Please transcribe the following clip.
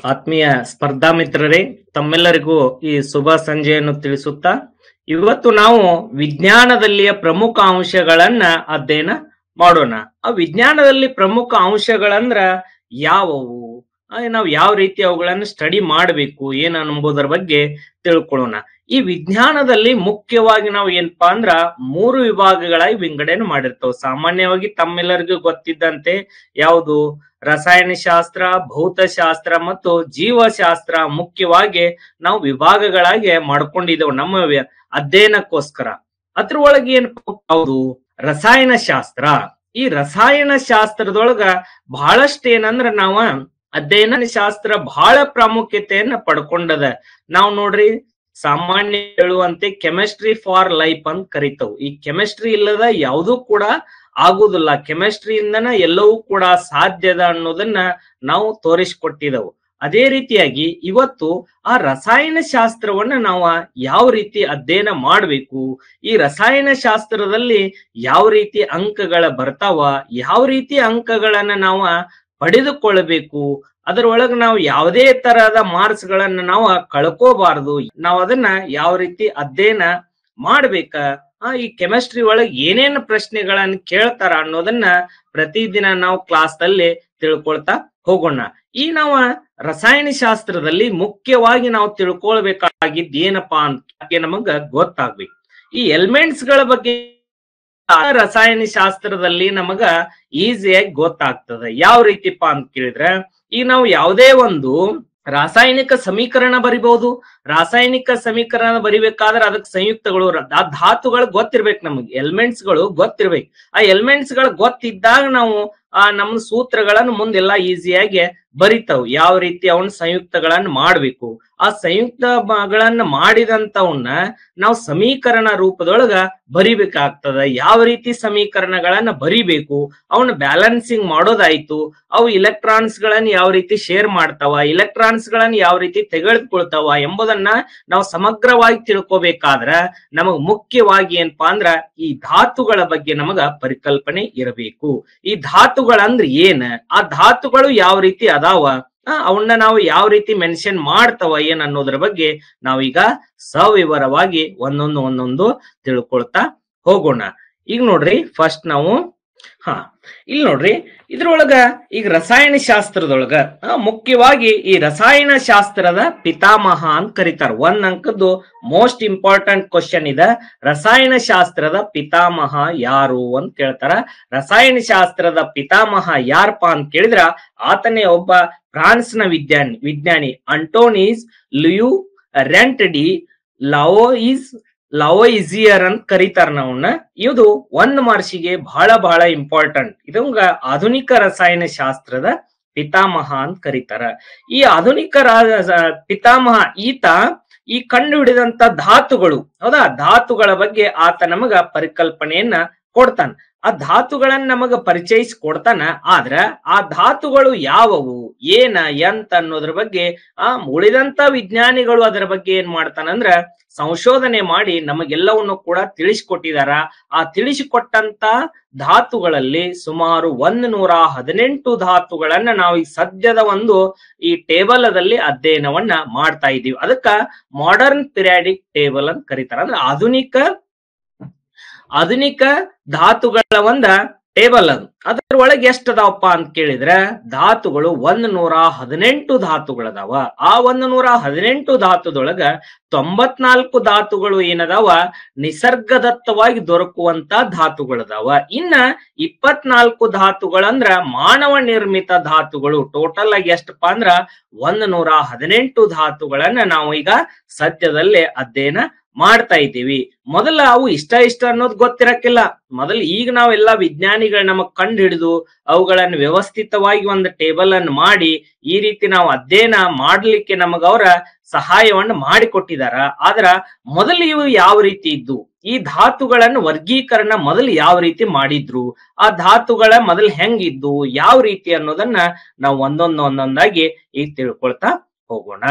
ಆತ್ಮೀಯ ಸ್ಪರ್ಧಾ ಮಿತ್ರರೇ, ತಮ್ಮೆಲ್ಲರಿಗೂ ಈ ಶುಭ ಸಂಜೆಯನ್ನು ತಿಳಿಸುತ್ತಾ ಇವತ್ತು ನಾವು ವಿಜ್ಞಾನದಲ್ಲಿಯ ಪ್ರಮುಖ ಅಂಶಗಳನ್ನ ಅಧ್ಯಯನ ಮಾಡೋಣ. ಆ ವಿಜ್ಞಾನದಲ್ಲಿ ಪ್ರಮುಖ ಅಂಶಗಳಂದ್ರ ಯಾವುವು, ನಾವು ಯಾವ ರೀತಿ ಅವುಗಳನ್ನು ಸ್ಟಡಿ ಮಾಡಬೇಕು ಏನ ಎಂಬುದರ ಬಗ್ಗೆ ತಿಳ್ಕೊಳ್ಳೋಣ. ಈ ವಿಜ್ಞಾನದಲ್ಲಿ ಮುಖ್ಯವಾಗಿ ನಾವು ಏನಪ್ಪಾ ಅಂದ್ರ 3 ವಿಭಾಗಗಳಾಗಿ ವಿಂಗಡಣೆ ಮಾಡಿರ್ತೇವೆ. ಸಾಮಾನ್ಯವಾಗಿ ತಮ್ಮೆಲ್ಲರಿಗೂ ಗೊತ್ತಿದ್ದಂತೆ ಯಾವುದು ರಸಾಯನಶಾಸ್ತ್ರ, ಭೌತಶಾಸ್ತ್ರ ಮತ್ತು ಜೀವಶಾಸ್ತ್ರ ಮುಖ್ಯವಾಗಿ ನಾವು ವಿಭಾಗಗಳಾಗಿ ಮಾಡ್ಕೊಂಡಿದ್ದೇವೆ ನಮ್ಮ ಅಧ್ಯಯನಕ್ಕೋಸ್ಕರ. ಅದ್ರೊಳಗೆ ಏನ್ ಯಾವುದು ರಸಾಯನಶಾಸ್ತ್ರ. ಈ ರಸಾಯನಶಾಸ್ತ್ರದೊಳಗ ಬಹಳಷ್ಟು ಏನಂದ್ರ ನಾವು ಅಧ್ಯಯನ ಶಾಸ್ತ್ರ ಬಹಳ ಪ್ರಾಮುಖ್ಯತೆಯನ್ನ ಪಡ್ಕೊಂಡದ. ನಾವು ನೋಡ್ರಿ ಸಾಮಾನ್ಯ ಹೇಳುವಂತೆ ಕೆಮಿಸ್ಟ್ರಿ ಫಾರ್ ಲೈಫ್ ಅಂತ ಕರಿತವು. ಈ ಕೆಮಿಸ್ಟ್ರಿ ಇಲ್ಲದ ಯಾವುದೂ ಕೂಡ ಆಗುದಿಲ್ಲ, ಕೆಮಿಸ್ಟ್ರಿಯಿಂದನ ಎಲ್ಲವೂ ಕೂಡ ಸಾಧ್ಯದ ಅನ್ನೋದನ್ನ ನಾವು ತೋರಿಸಿಕೊಟ್ಟಿದೆವು. ಅದೇ ರೀತಿಯಾಗಿ ಇವತ್ತು ಆ ರಸಾಯನ ಶಾಸ್ತ್ರವನ್ನ ನಾವು ಯಾವ ರೀತಿ ಅಧ್ಯಯನ ಮಾಡಬೇಕು, ಈ ರಸಾಯನ ಶಾಸ್ತ್ರದಲ್ಲಿ ಯಾವ ರೀತಿ ಅಂಕಗಳ ಬರ್ತಾವ, ಯಾವ ರೀತಿ ಅಂಕಗಳನ್ನ ನಾವು ಪಡೆದುಕೊಳ್ಳಬೇಕು, ಅದರೊಳಗೆ ನಾವು ಯಾವುದೇ ತರಹದ ಮಾರ್ಕ್ಸ್ ಗಳನ್ನ ನಾವು ಕಳ್ಕೋಬಾರದು, ನಾವು ಅದನ್ನ ಯಾವ ರೀತಿ ಅಧ್ಯಯನ ಮಾಡ್ಬೇಕ, ಈ ಕೆಮಿಸ್ಟ್ರಿ ಒಳಗೆ ಏನೇನು ಪ್ರಶ್ನೆಗಳನ್ನ ಕೇಳ್ತಾರ ಅನ್ನೋದನ್ನ ಪ್ರತಿದಿನ ನಾವು ಕ್ಲಾಸ್ ಅಲ್ಲಿ ತಿಳ್ಕೊಳ್ತಾ ಹೋಗೋಣ. ಈ ನಾವು ರಸಾಯನ ಶಾಸ್ತ್ರದಲ್ಲಿ ಮುಖ್ಯವಾಗಿ ನಾವು ತಿಳ್ಕೊಳ್ಬೇಕಾಗಿದ್ದು ಏನಪ್ಪಾ ಅಂತ ನಮಗ ಗೊತ್ತಾಗ್ಬೇಕು. ಈ ಎಲಿಮೆಂಟ್ಸ್ ಗಳ ಬಗ್ಗೆ ರಸಾಯನ ಶಾಸ್ತ್ರದಲ್ಲಿ ನಮಗ ಈಸಿಯಾಗಿ ಗೊತ್ತಾಗ್ತದೆ. ಯಾವ ರೀತಿಪ್ಪ ಅಂತ ಕೇಳಿದ್ರೆ, ಈಗ ನಾವು ಯಾವುದೇ ಒಂದು ರಾಸಾಯನಿಕ ಸಮೀಕರಣ ಬರಿಬಹುದು. ರಾಸಾಯನಿಕ ಸಮೀಕರಣ ಬರಿಬೇಕಾದ್ರೆ ಅದಕ್ಕೆ ಸಂಯುಕ್ತಗಳು, ಆ ಧಾತುಗಳು ಗೊತ್ತಿರ್ಬೇಕು, ನಮಗೆ ಎಲಿಮೆಂಟ್ಸ್ ಗಳು ಗೊತ್ತಿರ್ಬೇಕು. ಆ ಎಲಿಮೆಂಟ್ಸ್ ಗಳು ಗೊತ್ತಿದ್ದಾಗ ನಾವು ನಮ್ಮ ಸೂತ್ರಗಳನ್ನು ಮುಂದೆಲ್ಲ ಈಸಿಯಾಗಿ ಬರಿತಾವ್. ಯಾವ ರೀತಿ ಅವನ್ನ ಸಂಯುಕ್ತಗಳನ್ನ ಮಾಡ್ಬೇಕು, ಆ ಸಂಯುಕ್ತಗಳನ್ನ ಮಾಡಿದಂತವನ್ನ ನಾವು ಸಮೀಕರಣ ರೂಪದೊಳಗ ಬರಿಬೇಕಾಗ್ತದ. ಯಾವ ರೀತಿ ಸಮೀಕರಣಗಳನ್ನ ಬರಿಬೇಕು, ಅವನ್ನ ಬ್ಯಾಲೆನ್ಸಿಂಗ್ ಮಾಡೋದಾಯ್ತು, ಅವು ಇಲೆಕ್ಟ್ರಾನ್ಸ್ ಗಳನ್ನ ಯಾವ ರೀತಿ ಶೇರ್ ಮಾಡ್ತಾವ, ಇಲೆಕ್ಟ್ರಾನ್ಸ್ ಗಳನ್ನ ಯಾವ ರೀತಿ ತೆಗೆದುಕೊಳ್ತಾವ ಎಂಬುದನ್ನ ನಾವು ಸಮಗ್ರವಾಗಿ ತಿಳ್ಕೊಬೇಕಾದ್ರ ನಮಗ್ ಮುಖ್ಯವಾಗಿ ಏನಪ್ಪಾ ಅಂದ್ರ ಈ ಧಾತುಗಳ ಬಗ್ಗೆ ನಮಗ ಪರಿಕಲ್ಪನೆ ಇರಬೇಕು. ಈ ಧಾತುಗಳಂದ್ರ ಏನ, ಆ ಧಾತುಗಳು ಯಾವ ರೀತಿ ಅದಾವ, ಅವನ್ನ ನಾವು ಯಾವ ರೀತಿ ಮೆನ್ಷನ್ ಮಾಡ್ತಾವ ಏನ್ ಅನ್ನೋದ್ರ ಬಗ್ಗೆ ನಾವೀಗ ಸವಿವರವಾಗಿ ಒಂದೊಂದು ತಿಳ್ಕೊಳ್ತಾ ಹೋಗೋಣ. ಈಗ ನೋಡ್ರಿ, ಫಸ್ಟ್ ನಾವು ಇಲ್ಲಿ ನೋಡ್ರಿ, ಇದ್ರೊಳಗ ಈಗ ರಸಾಯನ ಶಾಸ್ತ್ರದೊಳಗ ಮುಖ್ಯವಾಗಿ ಈ ರಸಾಯನ ಶಾಸ್ತ್ರದ ಪಿತಾಮಹ ಅಂತ ಕರೀತಾರ. 1 ಅಂಕದ್ದು ಮೋಸ್ಟ್ ಇಂಪಾರ್ಟೆಂಟ್ ಕ್ವಶನ್ ಇದೆ. ರಸಾಯನ ಶಾಸ್ತ್ರದ ಪಿತಾಮಹ ಯಾರು ಅಂತ ಕೇಳ್ತಾರ. ರಸಾಯನ ಶಾಸ್ತ್ರದ ಪಿತಾಮಹ ಯಾರಪ್ಪ ಅಂತ ಕೇಳಿದ್ರ ಆತನೇ ಒಬ್ಬ ಫ್ರಾನ್ಸ್ ನ ವಿಜ್ಞಾನಿ ಅಂಟೋನೀಸ್ ಲಿಯು ರೆಂಟ್ಡಿ ಲಾವೋಯಿಸಿಯರ್ ಅಂತ ಕರೀತಾರ ನಾವನ್ನ. ಇದು 1 ಮಾರ್ಕ್ಸಿಗೆ ಬಹಳ ಇಂಪಾರ್ಟೆಂಟ್. ಇದಂಗ ಆಧುನಿಕ ರಸಾಯನ ಶಾಸ್ತ್ರದ ಪಿತಾಮಹ ಅಂತ ಕರೀತಾರ. ಈ ಆಧುನಿಕ ಪಿತಾಮಹ ಈತ ಈ ಕಂಡು ಹಿಡಿದಂತ ಧಾತುಗಳು, ಹೌದಾ, ಧಾತುಗಳ ಬಗ್ಗೆ ಆತ ನಮಗ ಪರಿಕಲ್ಪನೆಯನ್ನ ಕೊಡ್ತಾನ. ಆ ಧಾತುಗಳನ್ನ ನಮಗ ಪರಿಚಯಿಸಿ ಕೊಡ್ತಾನ. ಆದ್ರ ಆ ಧಾತುಗಳು ಯಾವುವು, ಏನ ಎಂತ ಅನ್ನೋದ್ರ ಬಗ್ಗೆ ಉಳಿದಂತ ವಿಜ್ಞಾನಿಗಳು ಅದರ ಬಗ್ಗೆ ಏನ್ ಮಾಡ್ತಾನಂದ್ರ ಸಂಶೋಧನೆ ಮಾಡಿ ನಮಗೆಲ್ಲವನ್ನು ಕೂಡ ತಿಳಿಸಿಕೊಟ್ಟಿದಾರ. ಆ ತಿಳಿಸಿಕೊಟ್ಟಂತ ಧಾತುಗಳಲ್ಲಿ ಸುಮಾರು 118 ಧಾತುಗಳನ್ನ ನಾವು ಈ ಸದ್ಯದ ಈ ಟೇಬಲ್ದಲ್ಲಿ ಅಧ್ಯಯನವನ್ನ ಮಾಡ್ತಾ ಇದ್ದೀವಿ. ಅದಕ್ಕ ಮಾಡರ್ನ್ ಪಿರಿಯಾಡಿಕ್ ಟೇಬಲ್ ಅಂತ ಕರೀತಾರ. ಅಂದ್ರೆ ಆಧುನಿಕ ಧಾತುಗಳ ಟೇಬಲ್ ಅದು. ಅದರ ಒಳಗೆ ಎಷ್ಟು ಅದಾವಪ್ಪ ಅಂತ ಕೇಳಿದ್ರೆ ಧಾತುಗಳು 118 ಧಾತುಗಳದಾವ. ಆ 118 ಧಾತುದೊಳಗ 94 ಧಾತುಗಳು ಏನದಾವ ನಿಸರ್ಗದತ್ತವಾಗಿ ದೊರಕುವಂತ ಧಾತುಗಳದಾವ. ಇನ್ನ 24 ಧಾತುಗಳಂದ್ರ ಮಾನವ ನಿರ್ಮಿತ ಧಾತುಗಳು. ಟೋಟಲ್ ಆಗಿ ಎಷ್ಟಪ್ಪ ಅಂದ್ರ 118 ಧಾತುಗಳನ್ನ ನಾವು ಈಗ ಸದ್ಯದಲ್ಲೇ ಅಧ್ಯಯನ ಮಾಡ್ತಾ ಇದ್ದೀವಿ. ಮೊದಲ ಅವು ಇಷ್ಟ ಅನ್ನೋದು ಗೊತ್ತಿರಕ್ಕಿಲ್ಲ. ಮೊದಲು ಈಗ ನಾವೆಲ್ಲಾ ವಿಜ್ಞಾನಿಗಳು ನಮಗ್ ಕಂಡು ಹಿಡಿದು ಅವುಗಳನ್ನು ವ್ಯವಸ್ಥಿತವಾಗಿ ಒಂದು ಟೇಬಲ್ ಅನ್ನು ಮಾಡಿ ಈ ರೀತಿ ನಾವು ಅಧ್ಯಯನ ಮಾಡ್ಲಿಕ್ಕೆ ನಮಗ ಅವರ ಸಹಾಯವನ್ನು ಮಾಡಿಕೊಟ್ಟಿದಾರ. ಆದ್ರ ಮೊದಲು ಇವು ಯಾವ ರೀತಿ ಇದ್ದು, ಈ ಧಾತುಗಳನ್ನು ವರ್ಗೀಕರಣ ಮೊದಲು ಯಾವ ರೀತಿ ಮಾಡಿದ್ರು, ಆ ಧಾತುಗಳ ಮೊದಲು ಹೆಂಗಿದ್ದು, ಯಾವ ರೀತಿ ಅನ್ನೋದನ್ನ ನಾವು ಒಂದೊಂದಾಗಿ ಈಗ ತಿಳ್ಕೊಳ್ತಾ ಹೋಗೋಣ.